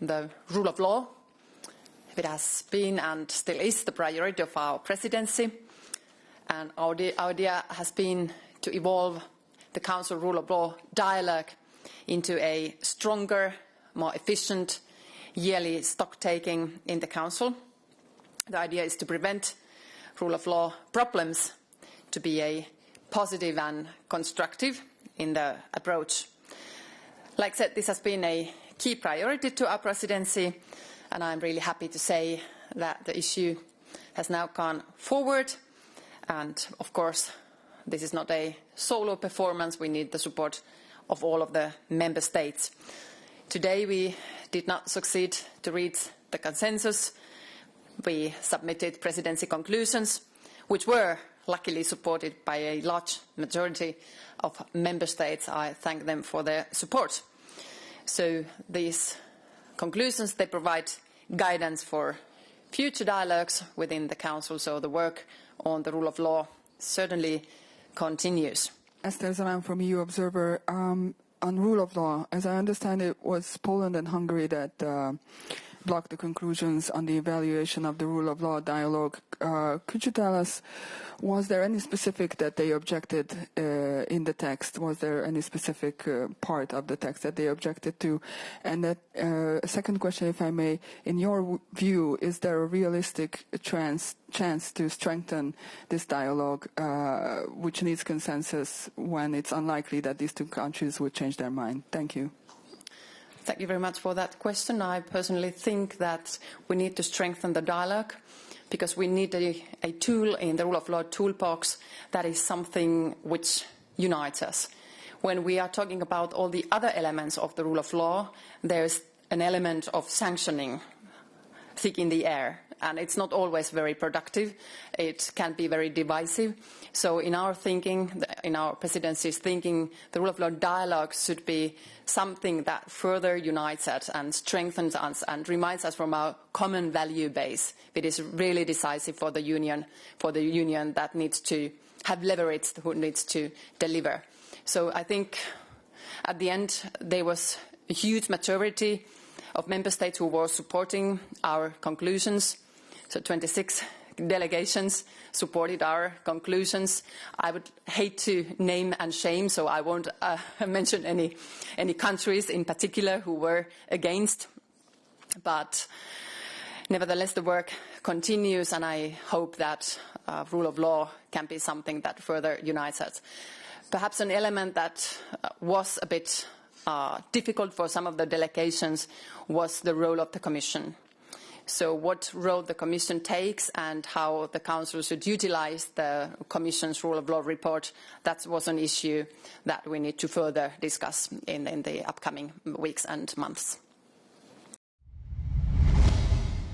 the rule of law. It has been and still is the priority of our presidency. And our idea has been to evolve the Council rule of law dialogue into a stronger, more efficient yearly stock-taking in the Council. The idea is to prevent rule of law problems, to be a positive and constructive in the approach. Like I said, this has been a key priority to our presidency, and I'm really happy to say that the issue has now gone forward. And of course, this is not a solo performance. We need the support of all of the member states. Today we did not succeed to reach the consensus. We submitted presidency conclusions, which were luckily supported by a large majority of member states. I thank them for their support. So these conclusions, they provide guidance for future dialogues within the Council, so the work on the rule of law certainly continues. Esther Zalán from EU Observer. On rule of law, as I understand it, was Poland and Hungary that blocked the conclusions on the evaluation of the rule of law dialogue. Could you tell us, was there any specific that they objected in the text? Was there any specific part of the text that they objected to? And that second question, if I may, in your view, is there a realistic chance to strengthen this dialogue, which needs consensus when it's unlikely that these two countries would change their mind? Thank you. Thank you very much for that question. I personally think that we need to strengthen the dialogue because we need a tool in the rule of law toolbox that is something which unites us. When we are talking about all the other elements of the rule of law, there's an element of sanctioning thick in the air, and it's not always very productive. It can be very divisive. So in our thinking, in our presidency's thinking, the rule of law dialogue should be something that further unites us and strengthens us and reminds us from our common value base. It is really decisive for the union that needs to have leverage, who needs to deliver. So I think at the end there was a huge majority of member states who were supporting our conclusions. So 26 delegations supported our conclusions. I would hate to name and shame, so I won't mention any countries in particular who were against. But nevertheless, the work continues, and I hope that rule of law can be something that further unites us. Perhaps an element that was a bit difficult for some of the delegations was the role of the Commission. So what role the Commission takes and how the Council should utilise the Commission's rule of law report, that was an issue that we need to further discuss in the upcoming weeks and months.